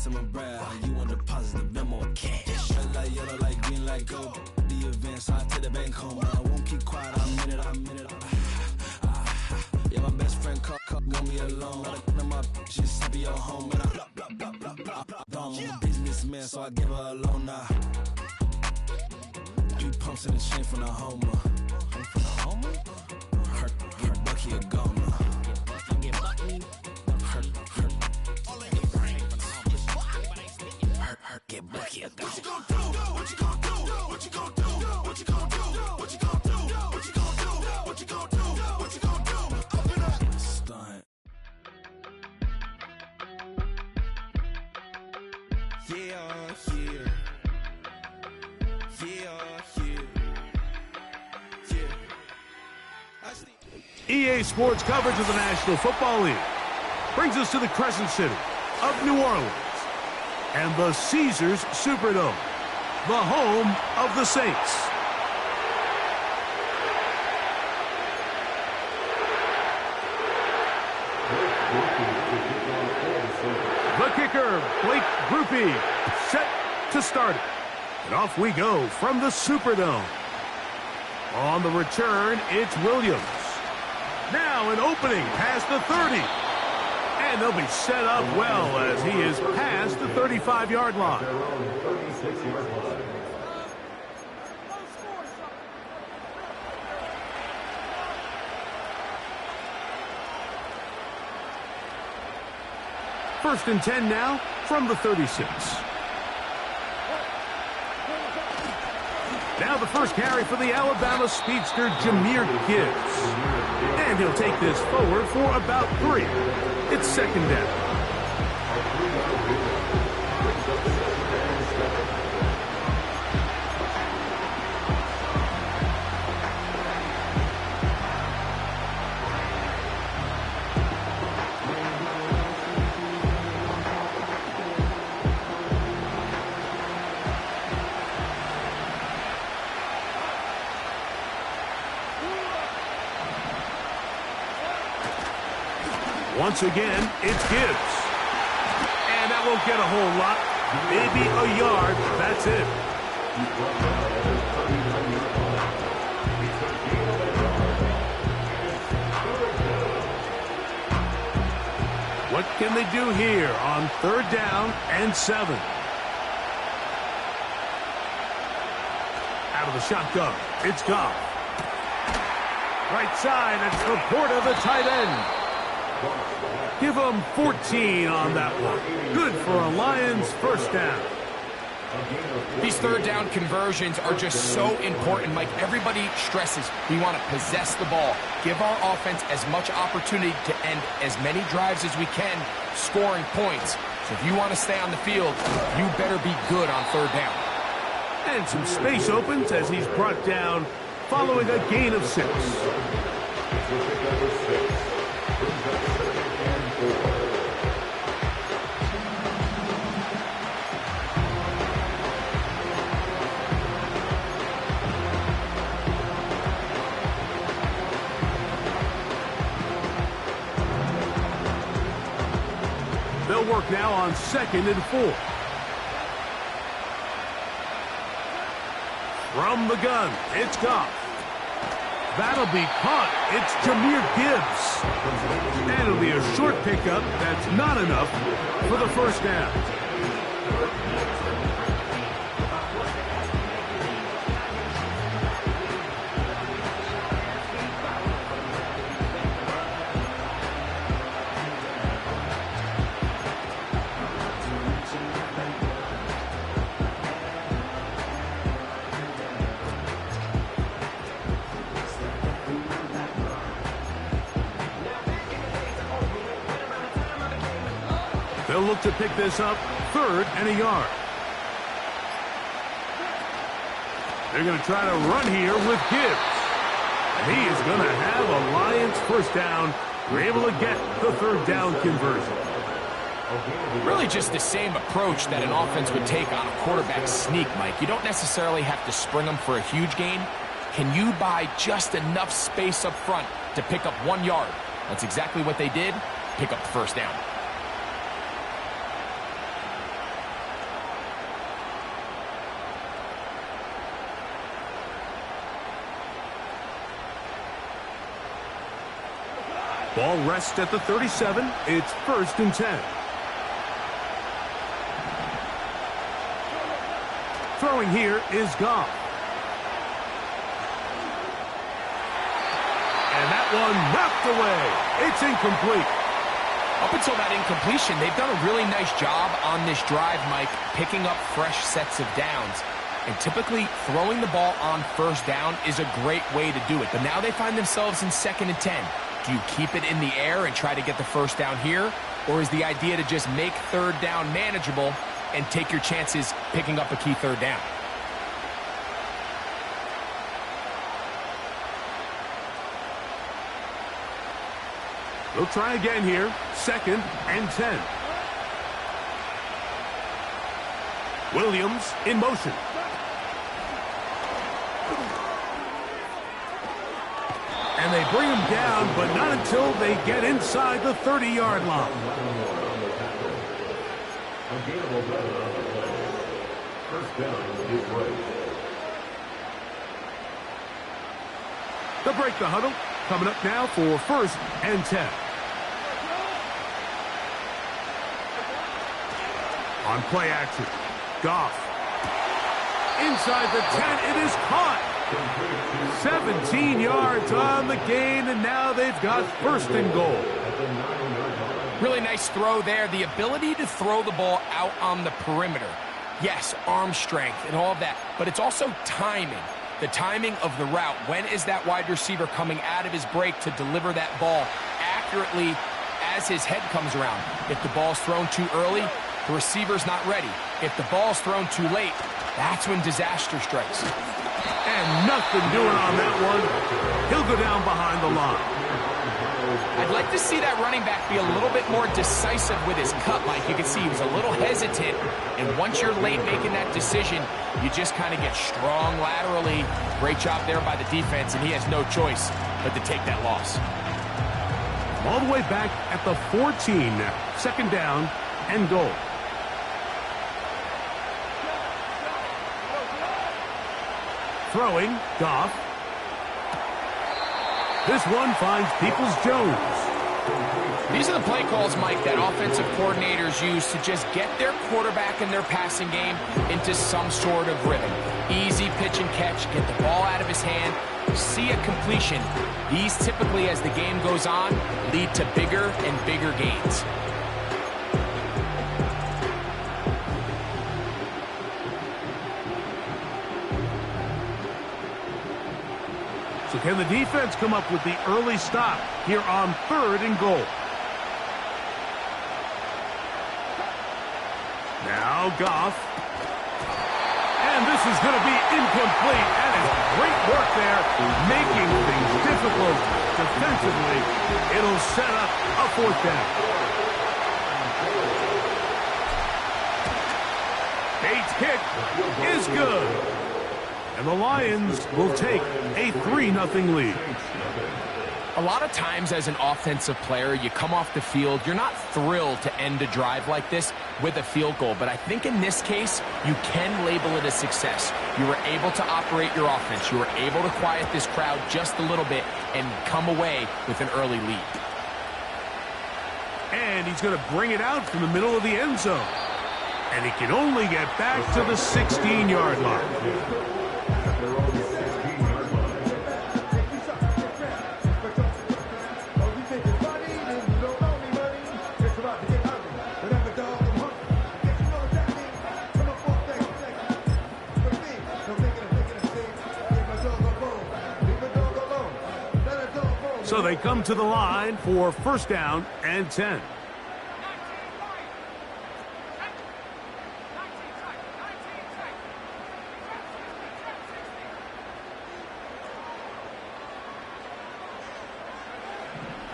rest of my bread. You want deposit the Venmo or cash? Red like yellow, like green, like gold. The event, so I take the bank home. I won't keep quiet, I'm in it. Yeah, my best friend got me alone. I'm up, she's happy your home. And I I'm a businessman, so I give her a loan now. 3 pumps in the chain from the Homer. Her Bucky a goner. Get Bucky a goner. What you gonna do? What you gonna do? What you gonna do? What you gonna do? What you gonna do? What you gonna do? What you gonna do? What you gonna do? Open up. Stunt. EA Sports coverage of the National Football League brings us to the Crescent City of New Orleans and the Caesars Superdome, the home of the Saints. The kicker, Blake Grupe, set to start it. And off we go from the Superdome. On the return, it's Williams. Now an opening past the 30. And they'll be set up well as he is past the 35-yard line. First and 10 now from the 36. Now the first carry for the Alabama speedster, Jahmyr Gibbs. And he'll take this forward for about 3. It's second down. Once again, it's Gibbs. And that won't get a whole lot. Maybe a yard. That's it. What can they do here on 3rd down and 7? Out of the shotgun, it's Goff. Right side, it's Laporta, the tight end. Give them 14 on that one. Good for a Lions first down. These 3rd down conversions are just so important, Mike. Everybody stresses we want to possess the ball, give our offense as much opportunity to end as many drives as we can, scoring points. So if you want to stay on the field, you better be good on 3rd down. And some space opens as he's brought down following a gain of 6. They'll work now on 2nd and 4. From the gun, it's Goff. That'll be caught. It's Jahmyr Gibbs. And it'll be a short pickup that's not enough for the first down. They'll look to pick this up 3rd and a yard. They're going to try to run here with Gibbs. And he is going to have a Lions first down. We're able to get the 3rd down conversion. Really just the same approach that an offense would take on a quarterback sneak, Mike. You don't necessarily have to spring them for a huge gain. Can you buy just enough space up front to pick up 1 yard? That's exactly what they did. Pick up the first down. Ball rests at the 37. It's 1st and 10. Throwing here is Goff. And that one knocked away. It's incomplete. Up until that incompletion, they've done a really nice job on this drive, Mike, picking up fresh sets of downs. And typically, throwing the ball on 1st down is a great way to do it. But now they find themselves in 2nd and 10. Do you keep it in the air and try to get the 1st down here? Or is the idea to just make 3rd down manageable and take your chances picking up a key 3rd down? We'll try again here. 2nd and 10. Williams in motion. And they bring him down, but not until they get inside the 30-yard line. They'll break the huddle. Coming up now for 1st and 10. On play action, Goff. Inside the 10, it is caught. 17 yards on the gain, and now they've got 1st and goal. Really nice throw there. The ability to throw the ball out on the perimeter. Yes, arm strength and all of that, but it's also timing. The timing of the route. When is that wide receiver coming out of his break to deliver that ball accurately as his head comes around? If the ball's thrown too early, the receiver's not ready. If the ball's thrown too late, that's when disaster strikes. And nothing doing on that one. He'll go down behind the line. I'd like to see that running back be a little bit more decisive with his cut, Mike. You can see he was a little hesitant, and once you're late making that decision, you just kind of get strong laterally. Great job there by the defense, and he has no choice but to take that loss. All the way back at the 14 now. 2nd down and goal. Throwing, Goff. This one finds Peoples-Jones. These are the play calls, Mike, that offensive coordinators use to just get their quarterback and their passing game into some sort of rhythm. Easy pitch and catch, get the ball out of his hand, see a completion. These typically, as the game goes on, lead to bigger and bigger gains. So can the defense come up with the early stop here on 3rd and goal? Now Goff. And this is going to be incomplete. That is great work there, making things difficult defensively. It'll set up a 4th down. Bates' kick is good. And the Lions will take a 3-0 lead. A lot of times as an offensive player, you come off the field, you're not thrilled to end a drive like this with a field goal. But I think in this case, you can label it a success. You were able to operate your offense. You were able to quiet this crowd just a little bit and come away with an early lead. And he's going to bring it out from the middle of the end zone. And he can only get back to the 16-yard line. So they come to the line for 1st down and 10.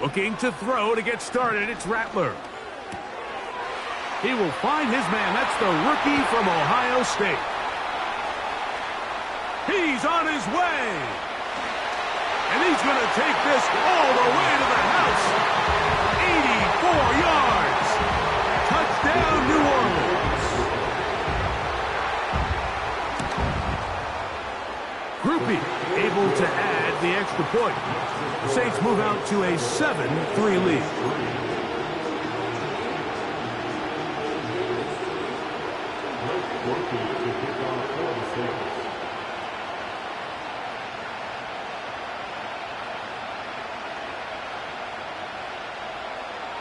Looking to throw to get started, it's Rattler. He will find his man. That's the rookie from Ohio State. He's on his way. And he's going to take this all the way to the house. 84 yards. Touchdown, New Orleans. Grupe able to add the extra point. The Saints move out to a 7-3 lead.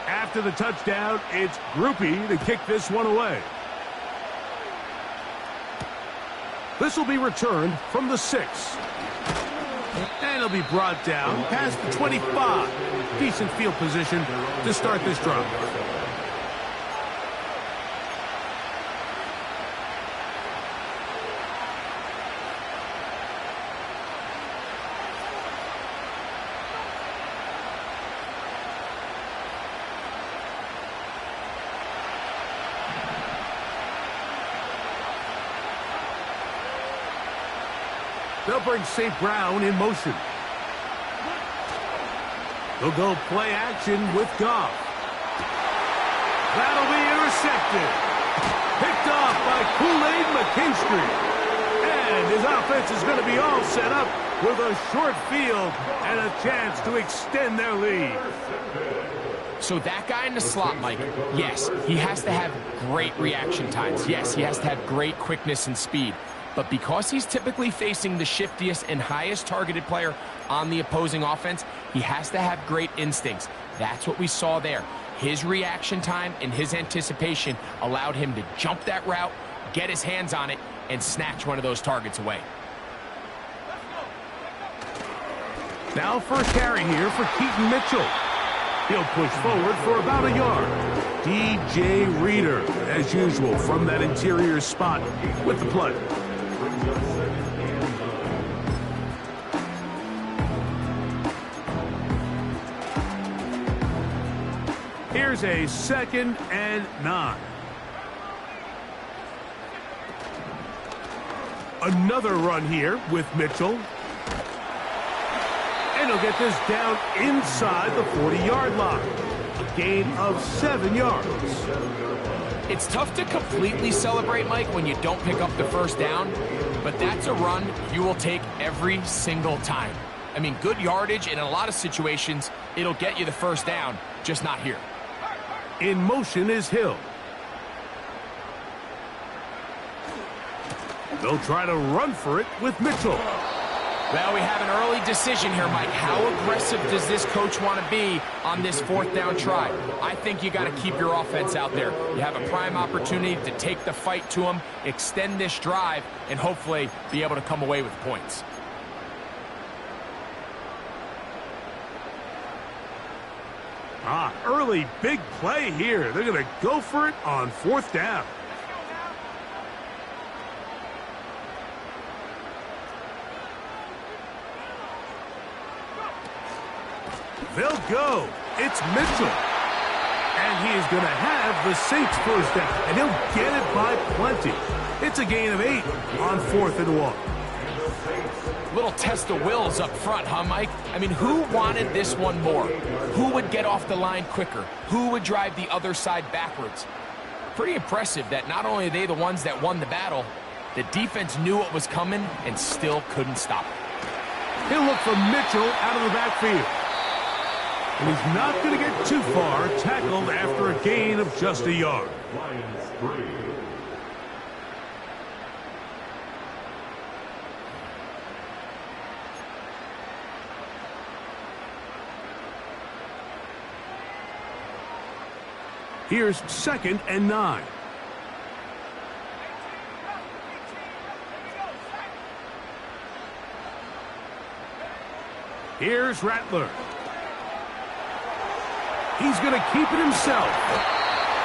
After the touchdown, it's Grupe to kick this one away. This will be returned from the 6. And it'll be brought down past the 25. Decent field position to start this drive. They'll bring St. Brown in motion. They'll go play action with Goff. That'll be intercepted. Picked off by Kool-Aid McKinstry. And his offense is going to be all set up with a short field and a chance to extend their lead. So that guy in the slot, Mike, yes, he has to have great reaction times. Yes, he has to have great quickness and speed. But because he's typically facing the shiftiest and highest targeted player on the opposing offense, he has to have great instincts. That's what we saw there. His reaction time and his anticipation allowed him to jump that route, get his hands on it, and snatch one of those targets away. Now first carry here for Keaton Mitchell. He'll push forward for about a yard. DJ Reader, as usual, from that interior spot with the play. Here's a 2nd and 9. Another run here with Mitchell. And he'll get this down inside the 40-yard line. A gain of 7 yards. It's tough to completely celebrate, Mike, when you don't pick up the first down, but that's a run you will take every single time. I mean, good yardage, and in a lot of situations, it'll get you the first down, just not here. In motion is Hill. They'll try to run for it with Mitchell. Well, we have an early decision here, Mike. How aggressive does this coach want to be on this 4th down try? I think you got to keep your offense out there. You have a prime opportunity to take the fight to them, extend this drive, and hopefully be able to come away with points. Early big play here. They're going to go for it on 4th down. They'll go. It's Mitchell. And he is going to have the Saints first down. And he'll get it by plenty. It's a gain of 8 on 4th and 1. Little test of wills up front, huh, Mike? I mean, who wanted this one more? Who would get off the line quicker? Who would drive the other side backwards? Pretty impressive that not only are they the ones that won the battle, the defense knew what was coming and still couldn't stop it. He'll look for Mitchell out of the backfield. And he's not going to get too far, tackled after a gain of just a yard. Here's 2nd and 9. Here's Rattler. He's going to keep it himself.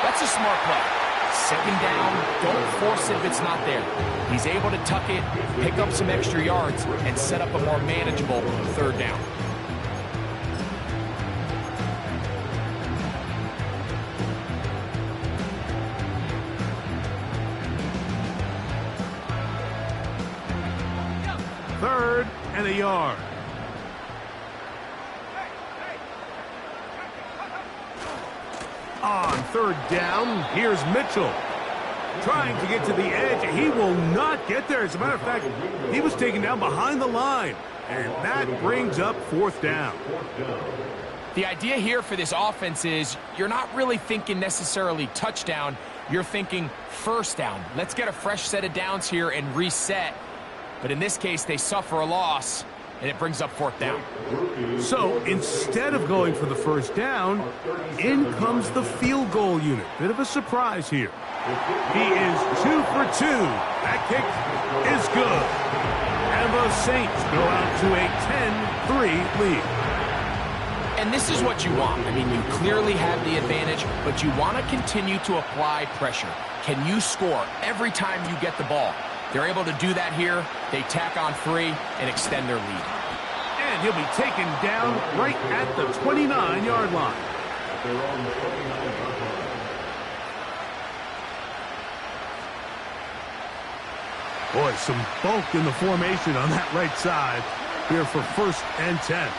That's a smart play. 2nd down, don't force it if it's not there. He's able to tuck it, pick up some extra yards, and set up a more manageable 3rd down. Third and a yard. On 3rd down, here's Mitchell. Trying to get to the edge. He will not get there. As a matter of fact, he was taken down behind the line. And that brings up 4th down. The idea here for this offense is you're not really thinking necessarily touchdown. You're thinking 1st down. Let's get a fresh set of downs here and reset. But in this case, they suffer a loss, and it brings up 4th down. So instead of going for the 1st down, in comes the field goal unit. Bit of a surprise here. He is 2 for 2. That kick is good. And the Saints go out to a 10-3 lead. And this is what you want. I mean, you clearly have the advantage, but you want to continue to apply pressure. Can you score every time you get the ball? They're able to do that here. They tack on 3 and extend their lead. And he'll be taken down right at the 29-yard line. Boy, some bulk in the formation on that right side here for 1st and 10.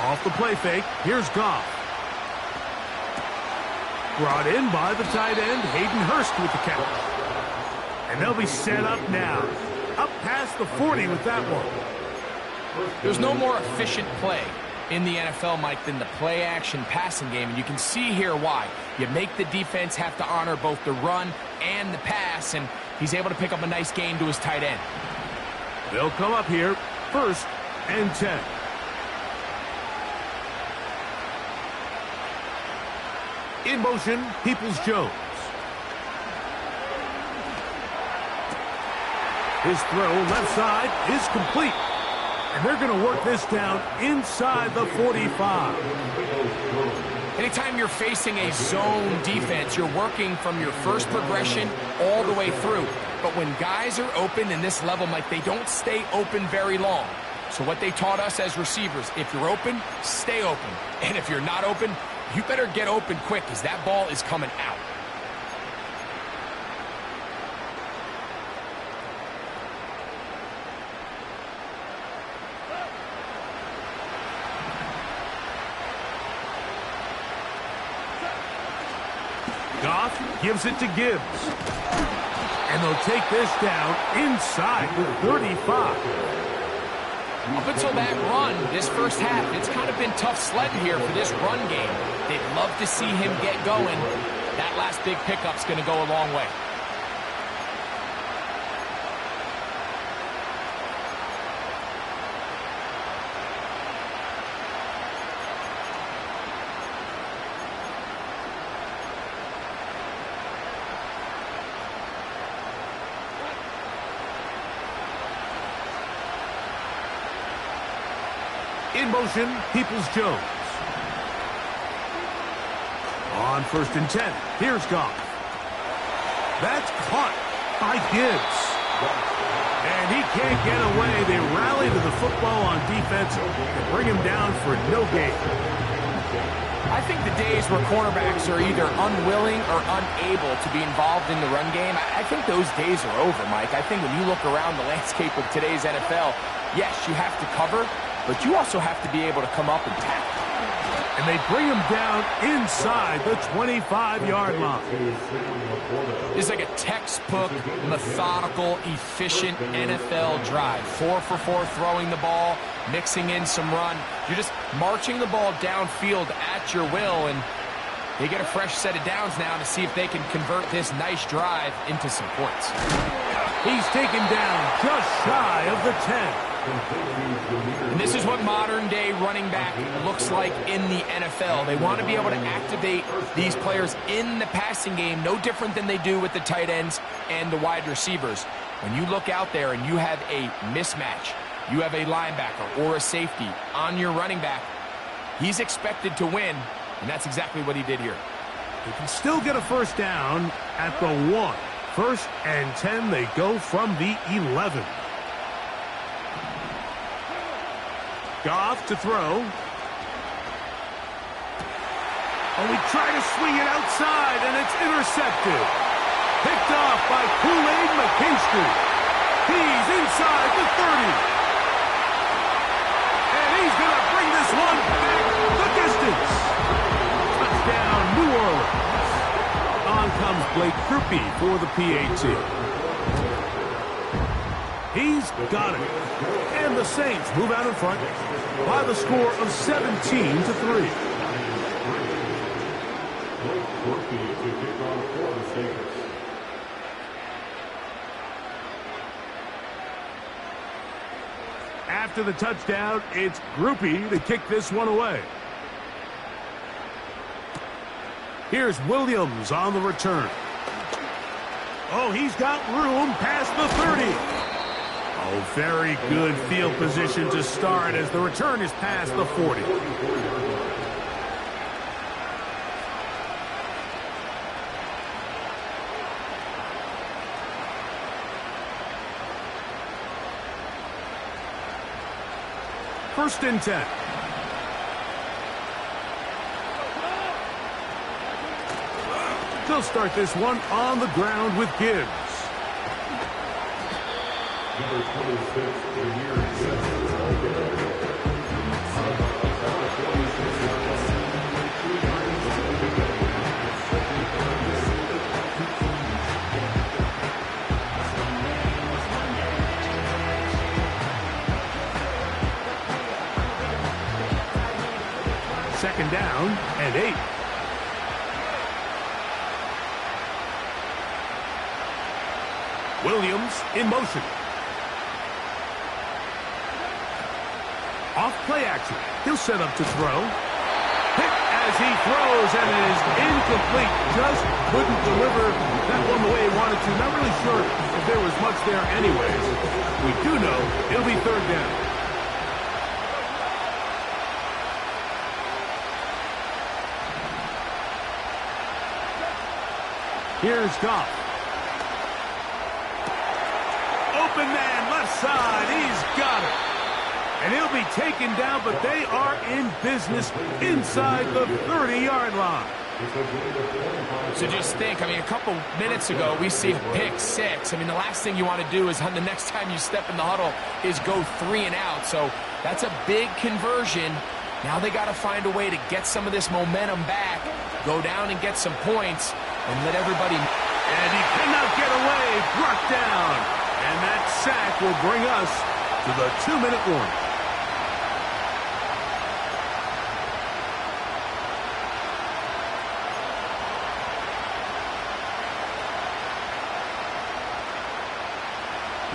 Off the play fake, here's Goff. Brought in by the tight end, Hayden Hurst with the catch. And they'll be set up now. Up past the 40 with that one. There's no more efficient play in the NFL, Mike, than the play-action passing game. And you can see here why. You make the defense have to honor both the run and the pass, and he's able to pick up a nice gain to his tight end. They'll come up here, 1st and 10. In motion, Peoples-Jones. His throw left side is complete. And they're going to work this down inside the 45. Anytime you're facing a zone defense, you're working from your first progression all the way through. But when guys are open in this level, Mike, they don't stay open very long. So what they taught us as receivers, if you're open, stay open. And if you're not open, you better get open quick because that ball is coming out. Goff gives it to Gibbs. And they'll take this down inside the 35. Up until that run, this first half, it's kind of been tough sledding here for this run game. They'd love to see him get going. That last big pickup's going to go a long way. In motion, Peoples-Jones. On 1st and 10, here's Goff. That's caught by Gibbs. And he can't get away. They rally to the football on defense and bring him down for no gain. I think the days where quarterbacks are either unwilling or unable to be involved in the run game, I think those days are over, Mike. I think when you look around the landscape of today's NFL, yes, you have to cover, but you also have to be able to come up and tackle. And they bring him down inside the 25-yard line. It's like a textbook, methodical, efficient NFL drive. 4 for 4 throwing the ball, mixing in some run. You're just marching the ball downfield at your will, and they get a fresh set of downs now to see if they can convert this nice drive into some points. He's taken down just shy of the 10. And this is what modern-day running back looks like in the NFL. They want to be able to activate these players in the passing game, no different than they do with the tight ends and the wide receivers. When you look out there and you have a mismatch, you have a linebacker or a safety on your running back, he's expected to win, and that's exactly what he did here. He can still get a first down at the 1. 1st and 10, they go from the 11. Goff to throw. And we try to swing it outside, and it's intercepted. Picked off by Kool-Aid McKinstry. He's inside the 30. And he's going to bring this one back the distance. Touchdown, New Orleans. On comes Blake Grupe for the PAT. He's got it. And the Saints move out in front by the score of 17-3. After the touchdown, it's Grupe to kick this one away. Here's Williams on the return. Oh, he's got room past the 30. Oh, very good field position to start as the return is past the 40. First and 10. They'll start this one on the ground with Gibbs. Number 26, the Second down and 8. Williams in motion. Off play action. He'll set up to throw. Hit as he throws, and it is incomplete. Just couldn't deliver that one the way he wanted to. Not really sure if there was much there anyways. We do know it'll be third down. Here's Goff. Open man, left side. He's got it. And he'll be taken down, but they are in business inside the 30-yard line. So just think, I mean, a couple minutes ago, we see a pick six. I mean, the last thing you want to do is the next time you step in the huddle is go 3 and out. So that's a big conversion. Now they got to find a way to get some of this momentum back, go down and get some points, and let everybody... And he cannot get away, brought down. And that sack will bring us to the 2-minute warning.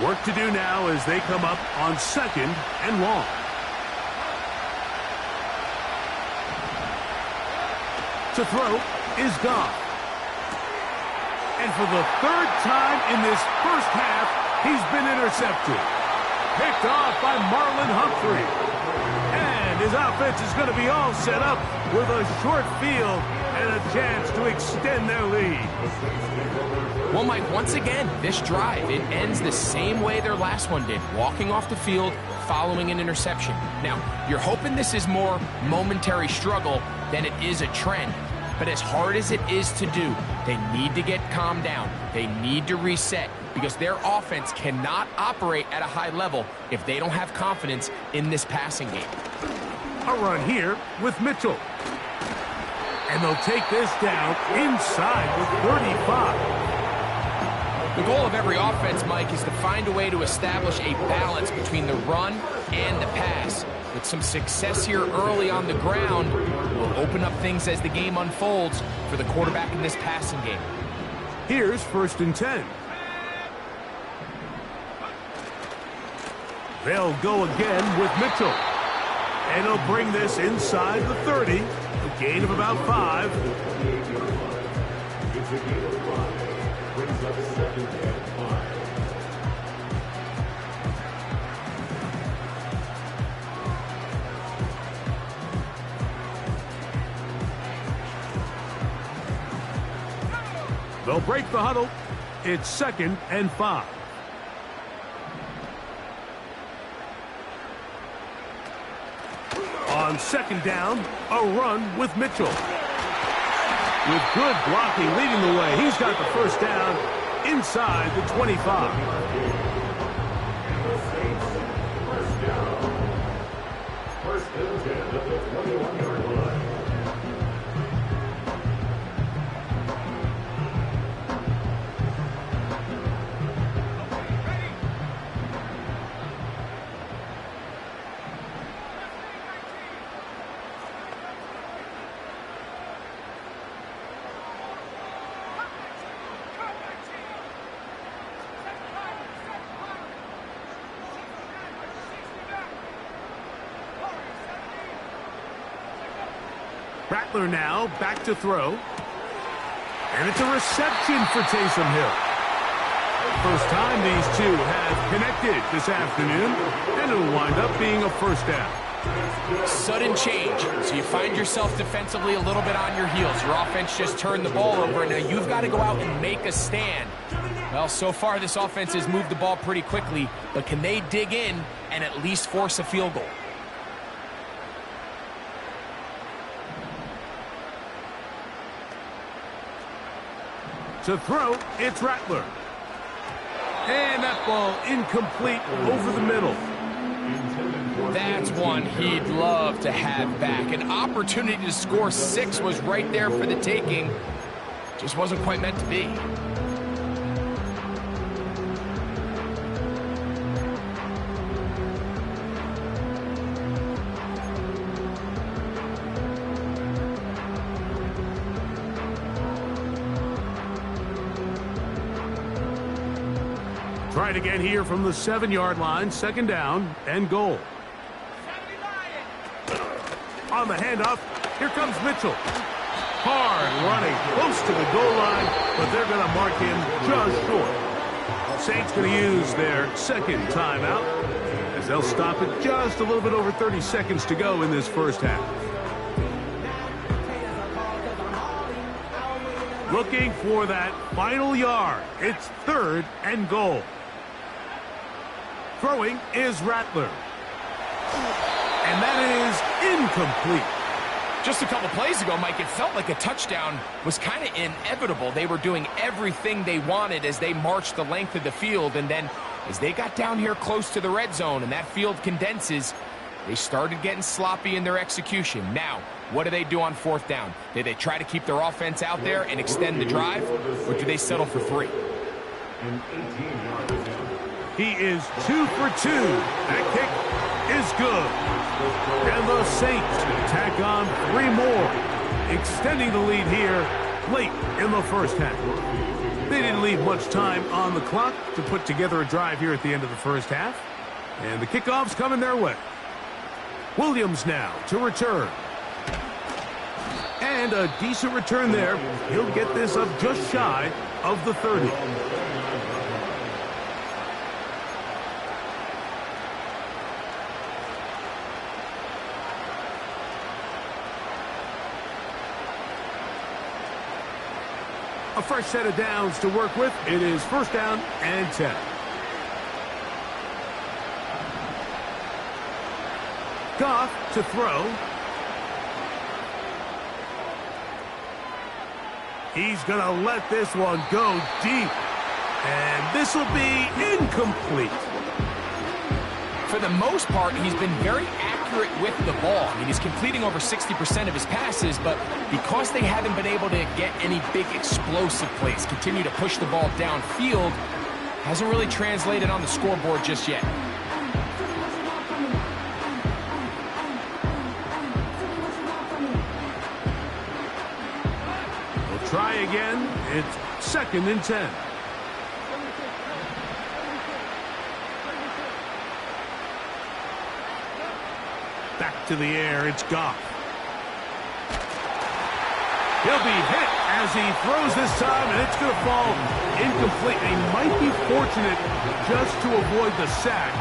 Work to do now as they come up on second and long. To throw is Goff. And for the third time in this first half, he's been intercepted. Picked off by Marlon Humphrey. And his offense is going to be all set up with a short field and a chance to extend their lead. Well, Mike, once again, this drive, it ends the same way their last one did, walking off the field, following an interception. Now, you're hoping this is more momentary struggle than it is a trend. But as hard as it is to do, they need to get calmed down. They need to reset because their offense cannot operate at a high level if they don't have confidence in this passing game. A run here with Mitchell. And they'll take this down inside the 35. The goal of every offense, Mike, is to find a way to establish a balance between the run and the pass. With some success here early on the ground, will open up things as the game unfolds for the quarterback in this passing game. Here's first and 10. They'll go again with Mitchell. And he'll bring this inside the 30. A gain of about 5. brings up second and 5. They'll break the huddle. It's second and 5. On second down, a run with Mitchell. With good blocking leading the way, he's got the first down inside the 25. First and 10 at the 21-yard line. Rattler now back to throw. And it's a reception for Taysom Hill. First time these two have connected this afternoon, and it'll wind up being a first down. Sudden change. So you find yourself defensively a little bit on your heels. Your offense just turned the ball over, and now you've got to go out and make a stand. Well, so far this offense has moved the ball pretty quickly, but can they dig in and at least force a field goal? To throw, it's Rattler. And that ball incomplete over the middle. That's one he'd love to have back. An opportunity to score 6 was right there for the taking. Just wasn't quite meant to be. Try it again here from the 7-yard line, second down and goal. On the handoff, here comes Mitchell. Hard running, close to the goal line, but they're going to mark him just short. Saints going to use their second timeout as they'll stop it just a little bit over 30 seconds to go in this first half. Looking for that final yard. It's third and goal. Throwing is Rattler. And that is incomplete. Just a couple plays ago, Mike, it felt like a touchdown was kind of inevitable. They were doing everything they wanted as they marched the length of the field, and then as they got down here close to the red zone and that field condenses, they started getting sloppy in their execution. Now, what do they do on fourth down? Do they try to keep their offense out there and extend the drive, or do they settle for 3? He is 2 for 2. That kick is good. And the Saints tack on 3 more, extending the lead here late in the first half. They didn't leave much time on the clock to put together a drive here at the end of the first half. And the kickoff's coming their way. Williams now to return. And a decent return there. He'll get this up just shy of the 30. A fresh set of downs to work with. It is first down and 10. Goff to throw. He's going to let this one go deep. And this will be incomplete. For the most part, he's been very accurate with the ball. I mean, he's completing over 60% of his passes, but because they haven't been able to get any big explosive plays, continue to push the ball downfield, hasn't really translated on the scoreboard just yet. We'll try again. It's second and 10. Back to the air, it's Goff. He'll be hit as he throws this time, and it's going to fall incomplete. He might be fortunate just to avoid the sack,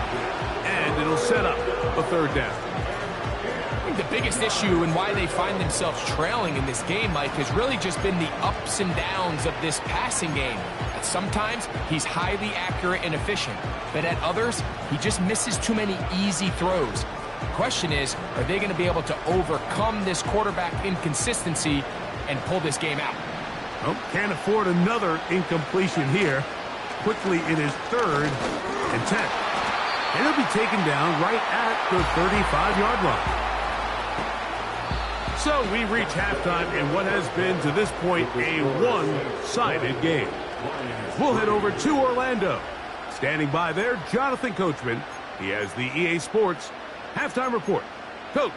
and it'll set up a third down. I think the biggest issue and why they find themselves trailing in this game, Mike, has really just been the ups and downs of this passing game. At sometimes, he's highly accurate and efficient, but at others, he just misses too many easy throws. The question is, are they going to be able to overcome this quarterback inconsistency and pull this game out? Well, can't afford another incompletion here. Quickly, it is third and 10. And he'll be taken down right at the 35-yard line. So we reach halftime in what has been, to this point, a one-sided game. We'll head over to Orlando. Standing by there, Jonathan Coachman. He has the EA Sports Halftime Report. Coach.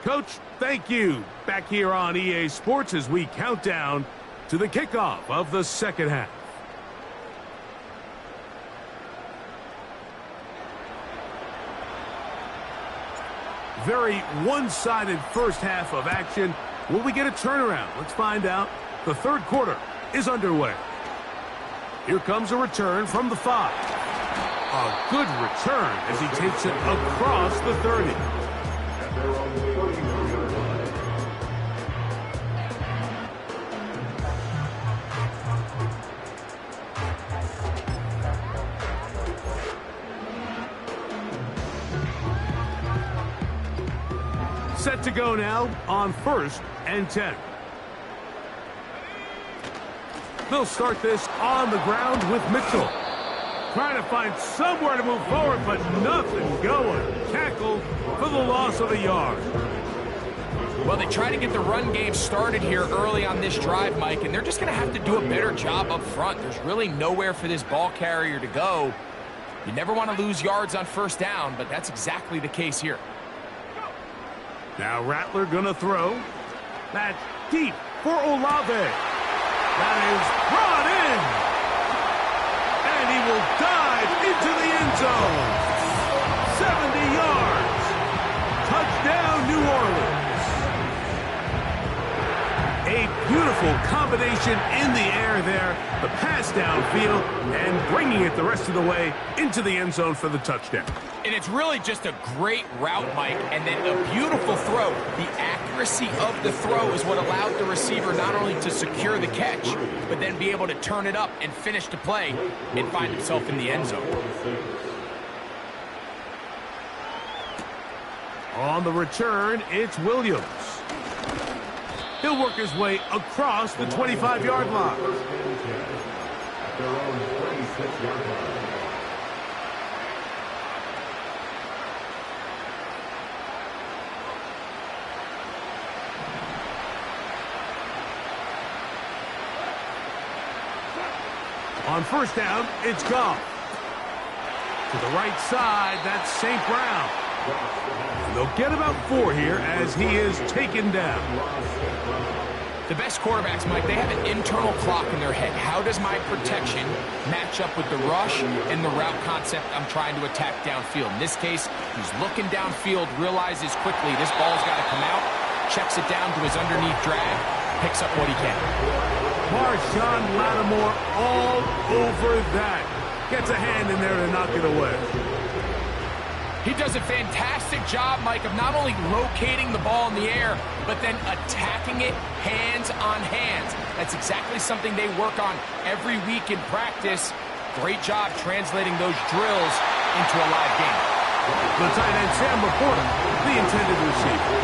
Coach, thank you. Back here on EA Sports as we count down to the kickoff of the second half. Very one-sided first half of action. Will we get a turnaround? Let's find out. The third quarter is underway. Here comes a return from the 5. A good return as he takes it across the 30. At their own 31-yard line. Set to go now on 1st and 10. They'll start this on the ground with Mitchell. Trying to find somewhere to move forward, but nothing going. Tackled for the loss of a yard. Well, they try to get the run game started here early on this drive, Mike, and they're just going to have to do a better job up front. There's really nowhere for this ball carrier to go. You never want to lose yards on first down, but that's exactly the case here. Now Rattler gonna throw. That's deep for Olave. That is brought in. And he will dive into the end zone. 70 yards. Touchdown, New Orleans. A beautiful combination in the air there. The pass downfield and bringing it the rest of the way into the end zone for the touchdown. And it's really just a great route, Mike, and then a beautiful throw. The accuracy of the throw is what allowed the receiver not only to secure the catch, but then be able to turn it up and finish the play and find himself in the end zone. On the return, it's Williams. He'll work his way across the 25-yard line. First and 10. At their own 36-yard line. On first down, it's Goff. To the right side, that's St. Brown. And they'll get about 4 here as he is taken down. The best quarterbacks, Mike, they have an internal clock in their head. How does my protection match up with the rush and the route concept I'm trying to attack downfield? In this case, he's looking downfield, realizes quickly this ball's got to come out, checks it down to his underneath drag, picks up what he can. Marshawn Lattimore all over that. Gets a hand in there to knock it away. He does a fantastic job, Mike, of not only locating the ball in the air, but then attacking it hands on hands. That's exactly something they work on every week in practice. Great job translating those drills into a live game. The tight end, Sam Laporta, the intended receiver.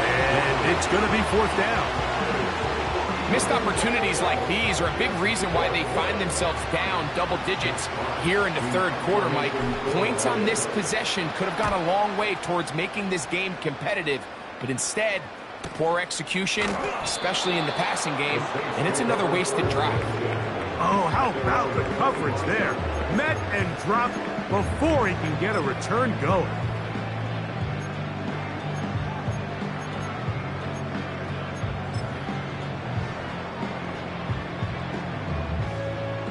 And it's going to be 4th down. Missed opportunities like these are a big reason why they find themselves down double digits here in the third quarter, Mike. Points on this possession could have gone a long way towards making this game competitive, but instead, poor execution, especially in the passing game, and it's another wasted drive. Oh, how about the coverage there? Met and dropped before he can get a return going.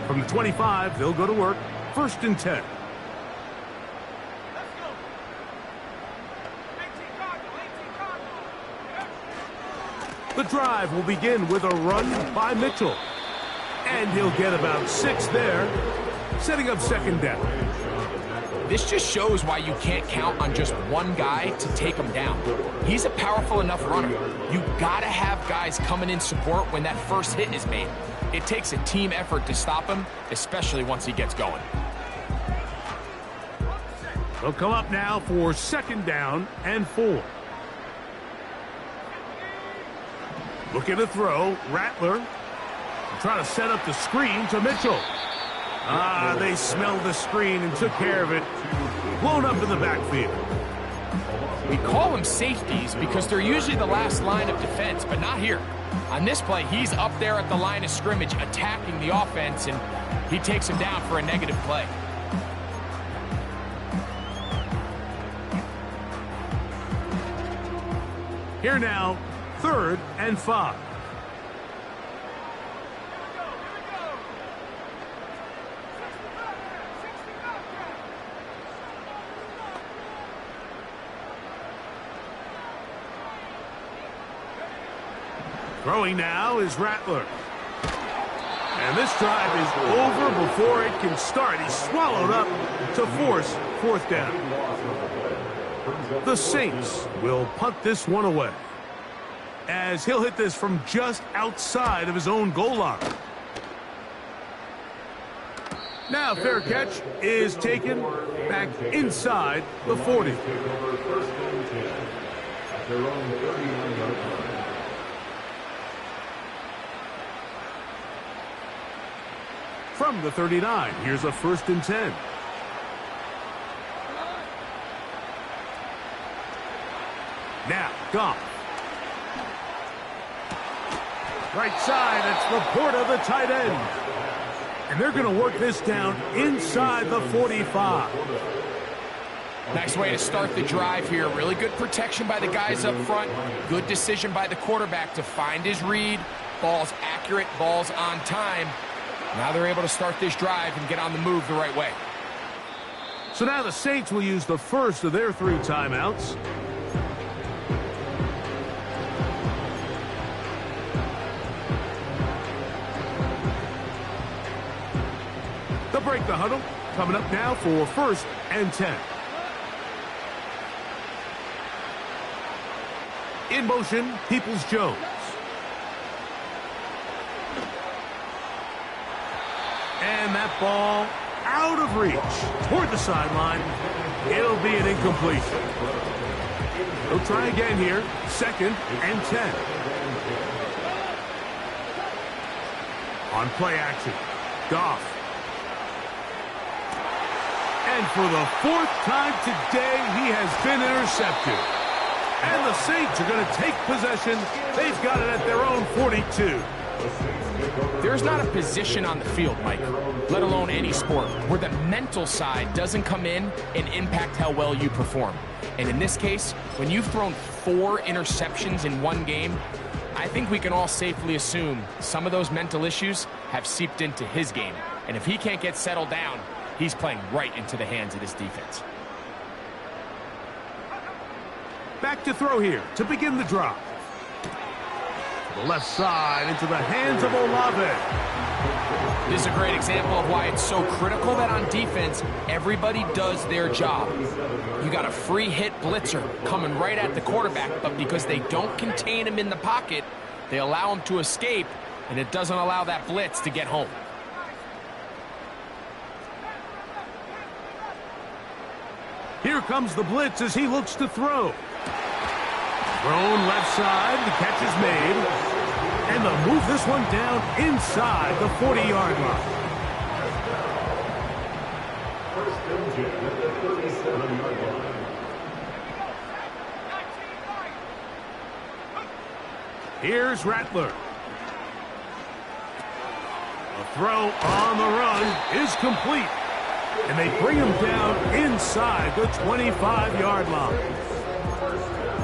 From the 25, they'll go to work. 1st and 10. The drive will begin with a run by Mitchell. And he'll get about 6 there, setting up 2nd down. This just shows why you can't count on just one guy to take him down. He's a powerful enough runner. You gotta have guys coming in support when that first hit is made. It takes a team effort to stop him, especially once he gets going. They'll come up now for 2nd down and 4. Looking to throw, Rattler. Trying to set up the screen to Mitchell. They smelled the screen and took care of it. Blown up in the backfield. We call them safeties because they're usually the last line of defense, but not here. On this play, he's up there at the line of scrimmage attacking the offense, and he takes him down for a negative play. Here now, 3rd and 5. Throwing now is Rattler. And this drive is over before it can start. He's swallowed up to force 4th down. The Saints will punt this one away, as he'll hit this from just outside of his own goal line. Now fair catch is taken back inside the 40. From the 39, here's a 1st and 10. Now, Goff. Right side, it's Laporta, the tight end. And they're going to work this down inside the 45. Nice way to start the drive here. Really good protection by the guys up front. Good decision by the quarterback to find his read. Ball's accurate, ball's on time. Now they're able to start this drive and get on the move the right way. So now the Saints will use the first of their 3 timeouts. They'll break the huddle. Coming up now for 1st and 10. In motion, Peoples-Jones. And that ball out of reach toward the sideline. It'll be an incompletion. They'll try again here. 2nd and 10. On play action, Goff. And for the 4th time today, he has been intercepted. And the Saints are going to take possession. They've got it at their own 42. There's not a position on the field, Mike, let alone any sport, where the mental side doesn't come in and impact how well you perform. And in this case, when you've thrown 4 interceptions in one game, I think we can all safely assume some of those mental issues have seeped into his game. And if he can't get settled down, he's playing right into the hands of this defense. Back to throw here to begin the drive. The left side into the hands of Olave. This is a great example of why it's so critical that on defense, everybody does their job. You got a free hit blitzer coming right at the quarterback, but because they don't contain him in the pocket, they allow him to escape, and it doesn't allow that blitz to get home. Here comes the blitz as he looks to throw. Thrown left side, the catch is made. And they'll move this one down inside the 40-yard line. Here's Rattler. The throw on the run is complete. And they bring him down inside the 25-yard line.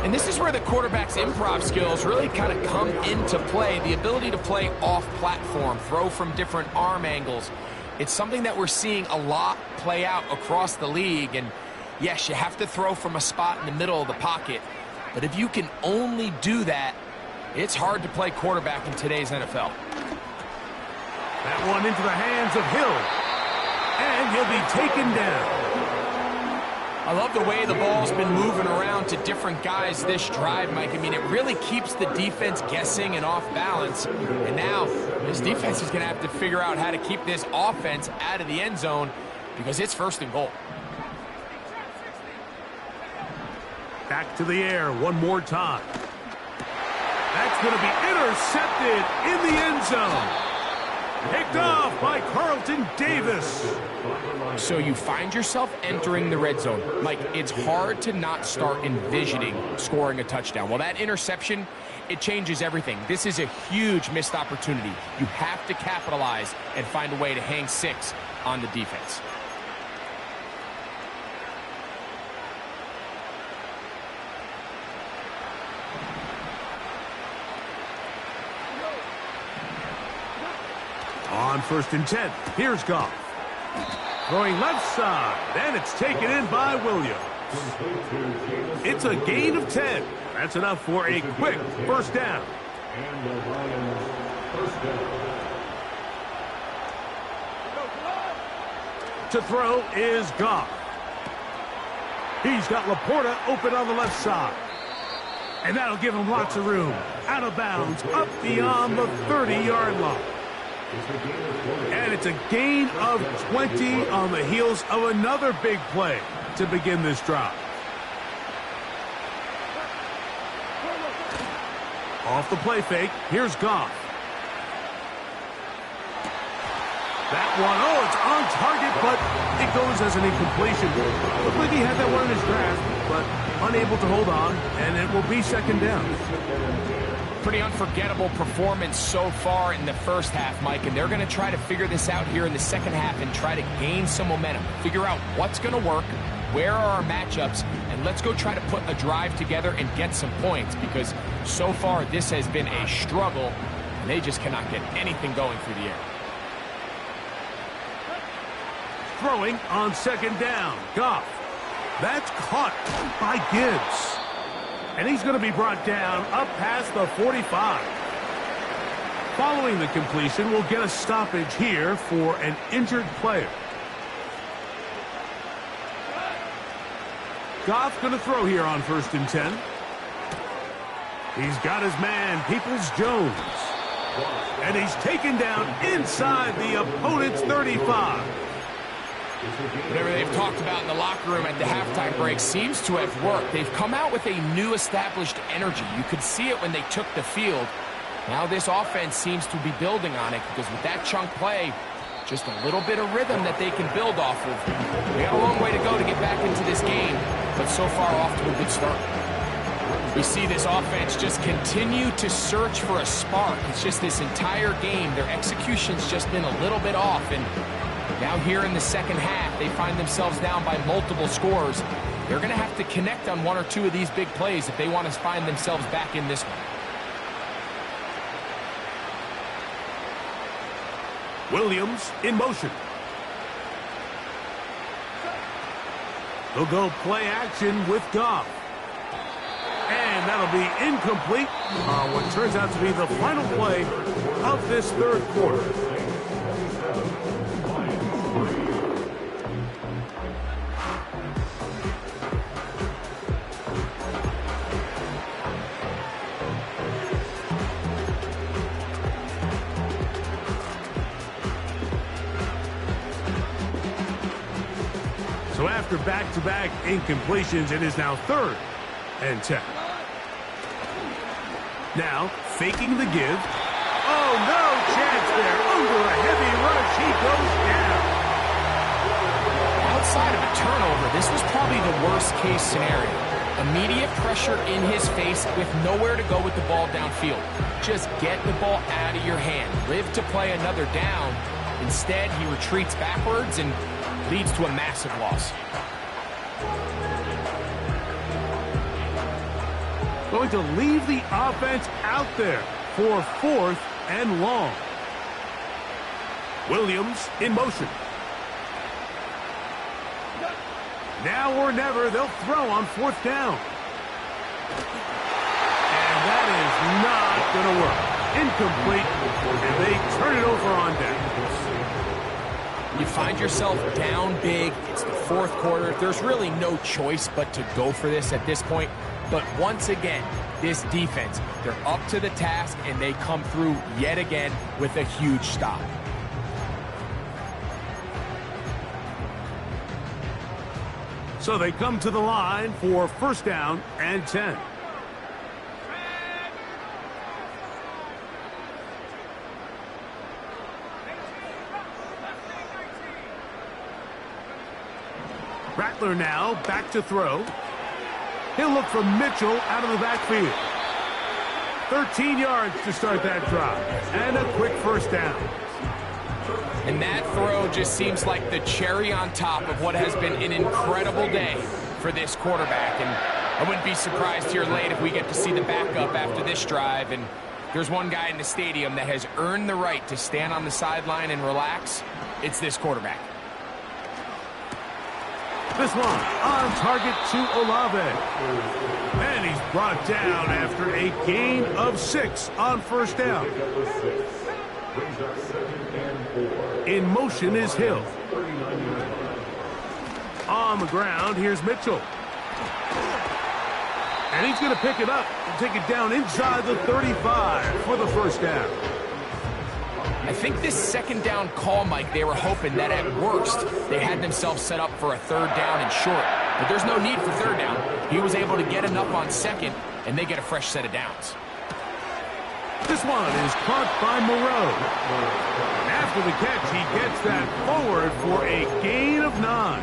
And this is where the quarterback's improv skills really kind of come into play. The ability to play off-platform, throw from different arm angles. It's something that we're seeing a lot play out across the league. And yes, you have to throw from a spot in the middle of the pocket. But if you can only do that, it's hard to play quarterback in today's NFL. That one into the hands of Hill. And he'll be taken down. I love the way the ball's been moving around to different guys this drive, Mike. I mean, it really keeps the defense guessing and off balance. And now this defense is going to have to figure out how to keep this offense out of the end zone because it's 1st and goal. Back to the air one more time. That's going to be intercepted in the end zone. Picked off by Carlton Davis. So you find yourself entering the red zone. Mike, it's hard to not start envisioning scoring a touchdown. Well, that interception, it changes everything. This is a huge missed opportunity. You have to capitalize and find a way to hang 6 on the defense. On 1st and 10, here's Goff. Throwing left side, and it's taken in by Williams. It's a gain of 10. That's enough for a quick first down. And the Lions first down. To throw is Goff. He's got Laporta open on the left side. And that'll give him lots of room. Out of bounds, up beyond the 30-yard line. And it's a gain of 20 on the heels of another big play to begin this drive. Off the play fake, here's Goff. That one, oh, it's on target, but it goes as an incompletion. Looked like he had that one in his grasp, but unable to hold on, and it will be second down. Pretty unforgettable performance so far in the first half, Mike, and they're going to try to figure this out here in the second half and try to gain some momentum, figure out what's going to work, where are our matchups, and let's go try to put a drive together and get some points, because so far this has been a struggle, and they just cannot get anything going through the air. Throwing on second down, Goff. That's caught by Gibbs. And he's going to be brought down up past the 45. Following the completion, we'll get a stoppage here for an injured player. Goff going to throw here on 1st and 10. He's got his man, Peoples-Jones. And he's taken down inside the opponent's 35. Whatever they've talked about in the locker room at the halftime break seems to have worked. They've come out with a new established energy. You could see it when they took the field. Now this offense seems to be building on it, because with that chunk play, just a little bit of rhythm that they can build off of. We got a long way to go to get back into this game, but so far off to a good start. We see this offense just continue to search for a spark. It's just this entire game, their execution's just been a little bit off, and now here in the second half, they find themselves down by multiple scores. They're going to have to connect on one or two of these big plays if they want to find themselves back in this one. Williams in motion. He'll go play action with Goff. And that'll be incomplete on what turns out to be the final play of this third quarter. So after back-to-back incompletions, it is now 3rd and 10. Now, faking the give. Oh, no chance there. Under a heavy rush, he goes down. Outside of a turnover, this was probably the worst-case scenario. Immediate pressure in his face with nowhere to go with the ball downfield. Just get the ball out of your hand. Live to play another down. Instead, he retreats backwards and leads to a massive loss. Going to leave the offense out there for 4th and long. Williams in motion. Now or never, they'll throw on 4th down. And that is not going to work. Incomplete, and they turn it over on down. You find yourself down big. It's the 4th quarter. There's really no choice but to go for this at this point. But once again, this defense, they're up to the task, and they come through yet again with a huge stop. So they come to the line for 1st down and 10. Rattler now back to throw. He'll look for Mitchell out of the backfield. 13 yards to start that drive. And a quick 1st down. And that throw just seems like the cherry on top of what has been an incredible day for this quarterback. And I wouldn't be surprised here late if we get to see the backup after this drive and there's one guy in the stadium that has earned the right to stand on the sideline and relax. It's this quarterback. This one on target to Olave. And he's brought down after a gain of 6 on first down. In motion is Hill. On the ground, here's Mitchell. And he's going to pick it up and take it down inside the 35 for the first down. I think this second down call, Mike, they were hoping that at worst they had themselves set up for a third down and short. But there's no need for third down. He was able to get enough on second, and they get a fresh set of downs. This one is caught by Moreau. After the catch, he gets that forward for a gain of 9.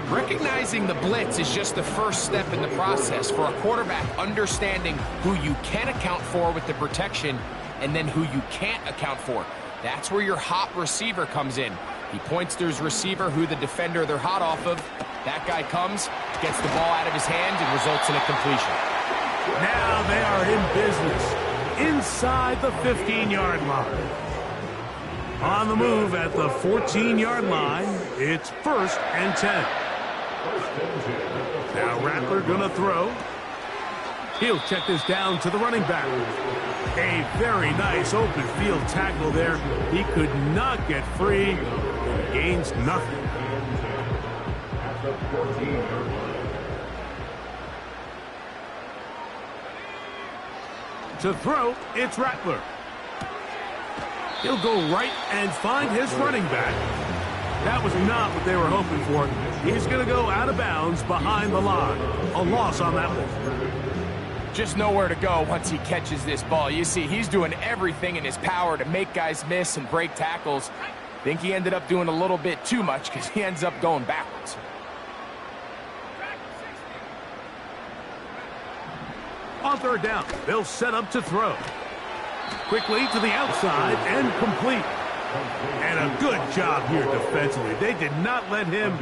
Recognizing the blitz is just the first step in the process for a quarterback understanding who you can account for with the protection and then who you can't account for. That's where your hot receiver comes in. He points to his receiver who the defender they're hot off of. That guy comes, gets the ball out of his hand, and results in a completion. Now they are in business inside the 15-yard line. On the move at the 14-yard line, it's 1st and 10. Now Rattler gonna throw. He'll check this down to the running back. A very nice open field tackle there. He could not get free. Gains nothing. To throw, it's Rattler. He'll go right and find his running back. That was not what they were hoping for. He's going to go out of bounds behind the line. A loss on that one. Just nowhere to go once he catches this ball. You see, he's doing everything in his power to make guys miss and break tackles. Think he ended up doing a little bit too much because he ends up going backwards. On third down, they'll set up to throw. Quickly to the outside and complete. And a good job here defensively. They did not let him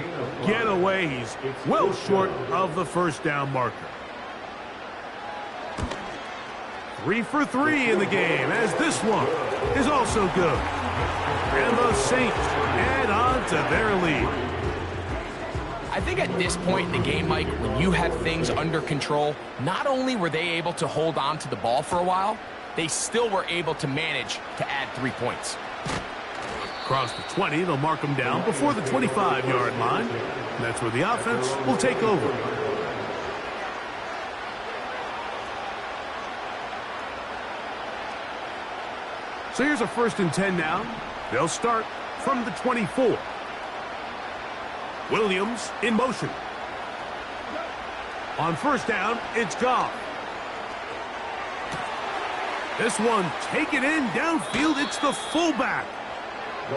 get away. He's well short of the first down marker. 3 for 3 in the game, as this one is also good. And the Saints add on to their lead. I think at this point in the game, Mike, when you have things under control, not only were they able to hold on to the ball for a while, they still were able to manage to add 3 points. Across the 20, they'll mark them down before the 25-yard line. And that's where the offense will take over. So here's a 1st and 10 now. They'll start from the 24. Williams in motion. On first down, it's Goff. This one taken in downfield. It's the fullback.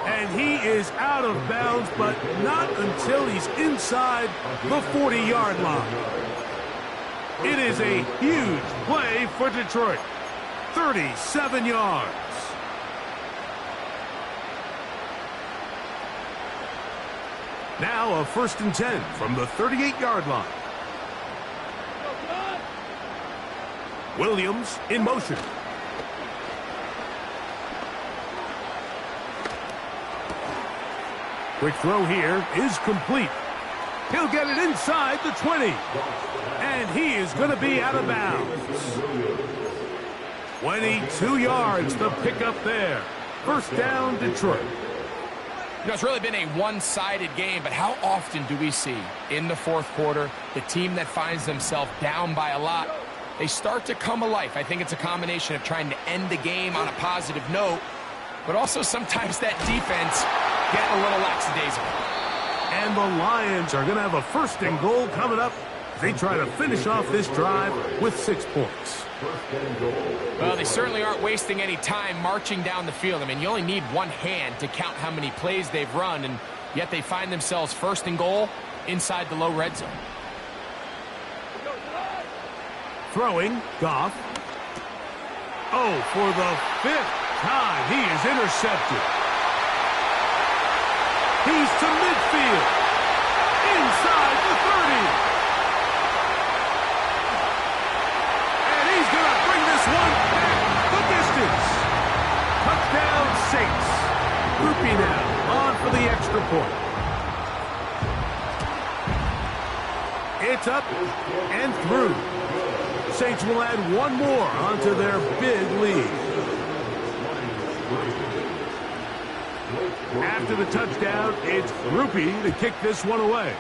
And he is out of bounds, but not until he's inside the 40-yard line. It is a huge play for Detroit. 37 yards. Now a 1st and 10 from the 38-yard line. Williams in motion. Quick throw here is complete. He'll get it inside the 20. And he is going to be out of bounds. 22 yards to pick up there. First down, Detroit. You know, it's really been a one-sided game, but how often do we see in the fourth quarter the team that finds themselves down by a lot, they start to come alive? I think it's a combination of trying to end the game on a positive note, but also sometimes that defense getting a little lackadaisical. And the Lions are going to have a 1st and goal coming up. They try to finish off this drive with 6 points. Well, they certainly aren't wasting any time marching down the field. I mean, you only need one hand to count how many plays they've run, and yet they find themselves 1st and goal inside the low red zone. Throwing, Goff. Oh, for the 5th time, he is intercepted. He's to midfield. Inside the 30. And he's going to bring this one back Grupe now on for the extra point. It's up and through. Saints will add one more onto their big lead. After the touchdown, it's Grupe to kick this one away.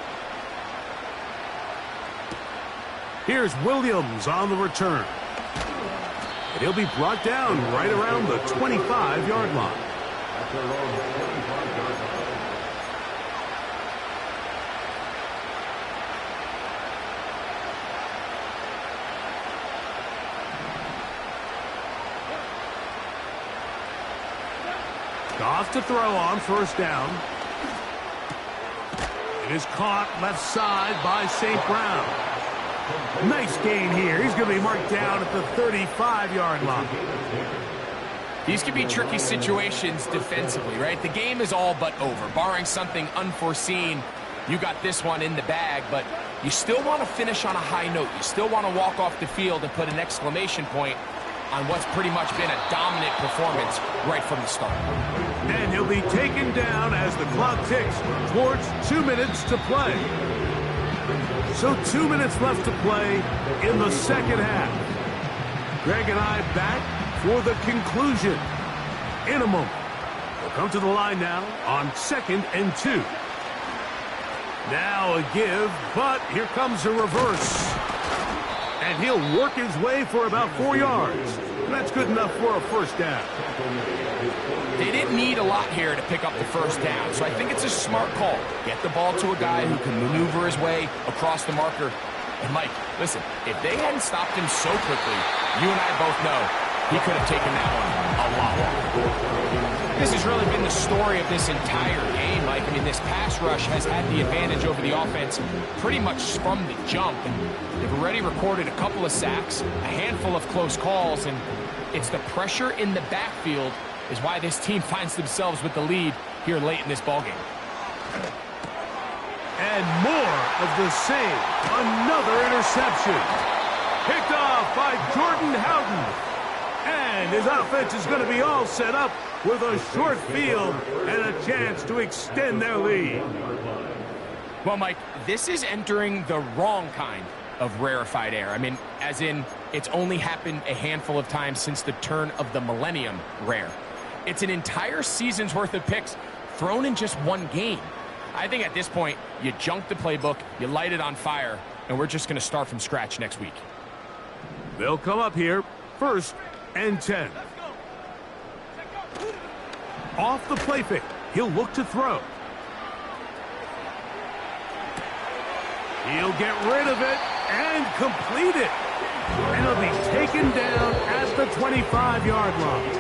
Here's Williams on the return. And he'll be brought down right around the 25-yard line. Off to throw on first down. It is caught left side by St. Brown. Nice gain here. He's going to be marked down at the 35-yard line. These can be tricky situations defensively, right? The game is all but over. Barring something unforeseen, you got this one in the bag, but you still want to finish on a high note. You still want to walk off the field and put an exclamation point on what's pretty much been a dominant performance right from the start. And he'll be taken down as the clock ticks towards 2 minutes to play. So 2 minutes left to play in the second half. Greg and I back for the conclusion in a moment. We'll come to the line now on 2nd and 2. Now a give, but here comes a reverse. And he'll work his way for about 4 yards. That's good enough for a first down. They didn't need a lot here to pick up the first down, so I think it's a smart call. Get the ball to a guy who can maneuver his way across the marker. And Mike, listen, if they hadn't stopped him so quickly, you and I both know he could have taken that one a lot longer. This has really been the story of this entire game, Mike. I mean, this pass rush has had the advantage over the offense pretty much from the jump. And they've already recorded a couple of sacks, a handful of close calls, and it's the pressure in the backfield is why this team finds themselves with the lead here late in this ballgame. And more of the same. Another interception. Picked off by Jordan Howden. And his offense is going to be all set up with a short field and a chance to extend their lead. Well, Mike, this is entering the wrong kind of rarefied air. I mean, as in, it's only happened a handful of times since the turn of the millennium rare. It's an entire season's worth of picks thrown in just one game. I think at this point, you junk the playbook, you light it on fire, and we're just going to start from scratch next week. They'll come up here, 1st and 10. Off the play fake, he'll look to throw. He'll get rid of it and complete it. And he'll be taken down at the 25-yard line.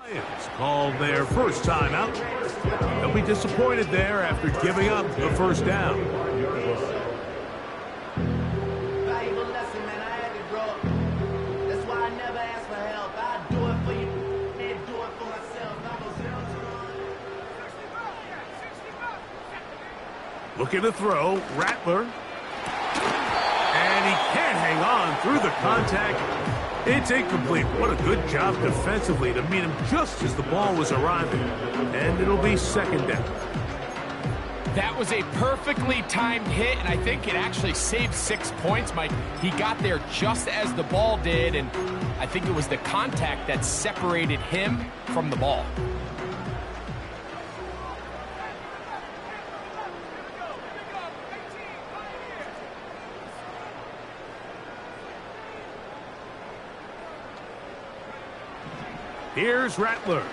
Lions call their first timeout. They'll be disappointed there after giving up the first down. Valuable lesson, man. I had it, bro. That's why I never ask for help. I do it for you and do it for myself. Looking to throw, Rattler. And he can't hang on through the contact. It's incomplete. What a good job defensively to meet him just as the ball was arriving. And it'll be 2nd down. That was a perfectly timed hit, and I think it actually saved 6 points, Mike. He got there just as the ball did, and I think it was the contact that separated him from the ball. Here's Rattler.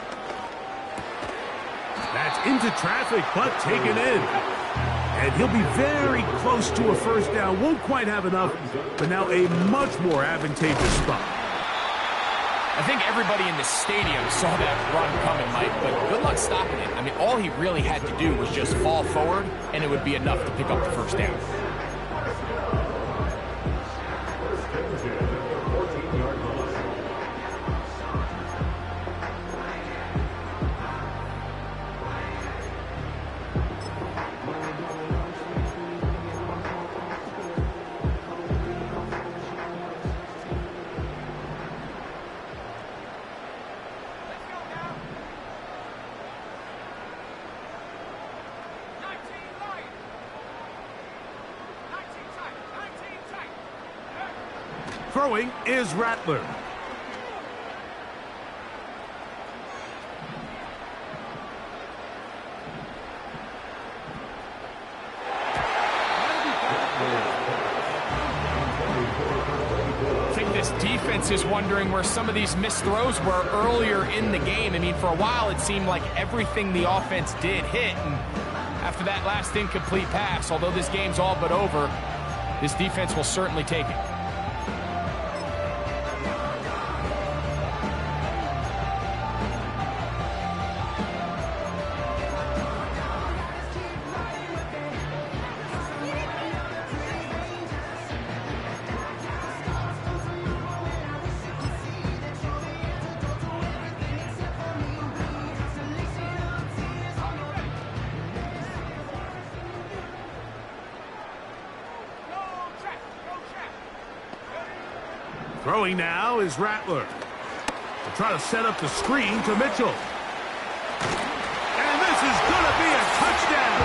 That's into traffic, but taken in. And he'll be very close to a first down. Won't quite have enough, but now a much more advantageous spot. I think everybody in the stadium saw that run coming, Mike, but good luck stopping it. I mean, all he really had to do was just fall forward, and it would be enough to pick up the first down. Throwing is Rattler. I think this defense is wondering where some of these missed throws were earlier in the game. I mean, for a while it seemed like everything the offense did hit, and after that last incomplete pass, although this game's all but over, this defense will certainly take it. Throwing now is Rattler. They'll try to set up the screen to Mitchell. And this is going to be a touchdown.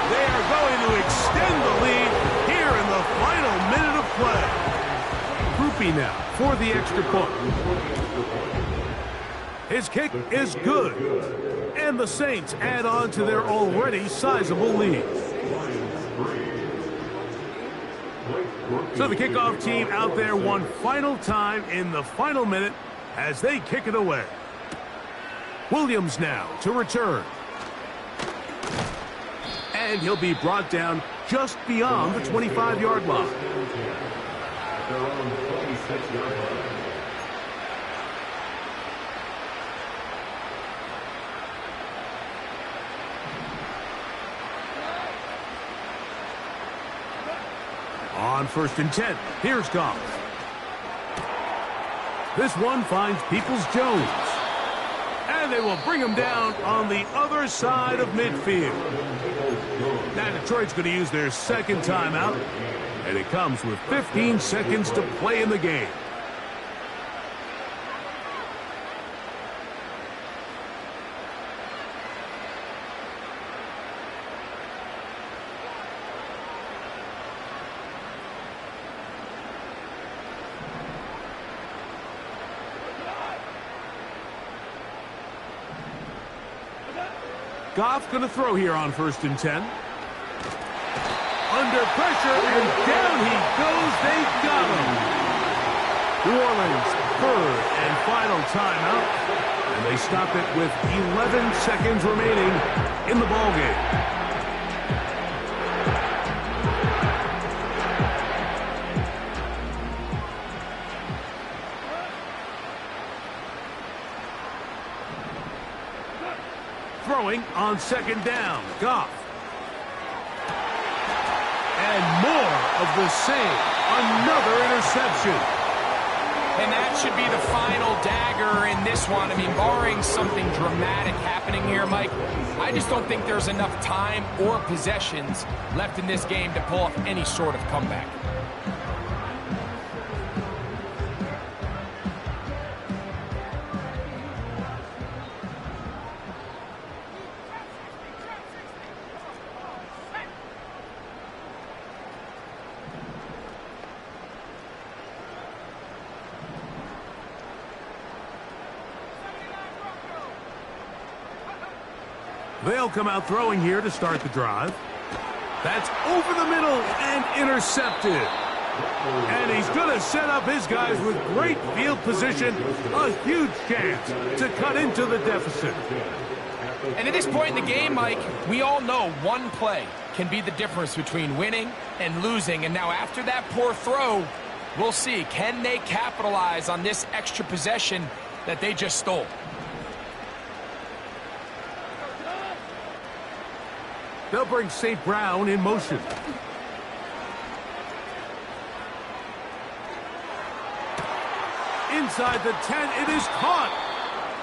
They are going to extend the lead here in the final minute of play. Grupe now for the extra point. His kick is good. And the Saints add on to their already sizable lead. So the kickoff team out there one final time in the final minute as they kick it away. Williams now to return. And he'll be brought down just beyond the 25-yard line. Their own 26-yard line. On 1st and 10, here's Goff. This one finds Peoples-Jones. And they will bring him down on the other side of midfield. Now Detroit's going to use their second timeout, and it comes with 15 seconds to play in the game. Goff going to throw here on 1st and 10. Under pressure, and down he goes. They got him. New Orleans, third and final timeout. And they stop it with 11 seconds remaining in the ballgame. Throwing on 2nd down, Goff. And more of the same. Another interception. And that should be the final dagger in this one. I mean, barring something dramatic happening here, Mike, I just don't think there's enough time or possessions left in this game to pull off any sort of comeback. They'll come out throwing here to start the drive. That's over the middle and intercepted. And he's going to set up his guys with great field position. A huge chance to cut into the deficit. And at this point in the game, Mike, we all know one play can be the difference between winning and losing. And now after that poor throw, we'll see. Can they capitalize on this extra possession that they just stole? They'll bring St. Brown in motion. Inside the 10, it is caught.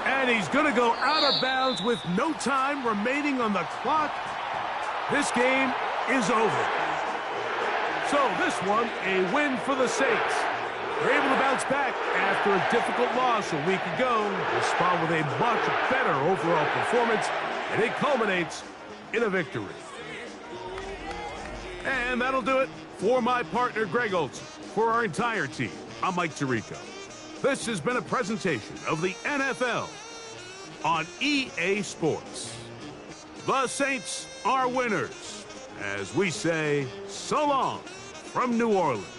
And he's going to go out of bounds with no time remaining on the clock. This game is over. So this one, a win for the Saints. They're able to bounce back after a difficult loss a week ago. They respond with a much better overall performance, and it culminates in a victory. And that'll do it for my partner, Greg Olson, for our entire team. I'm Mike Tirico. This has been a presentation of the NFL on EA Sports. The Saints are winners, as we say so long from New Orleans.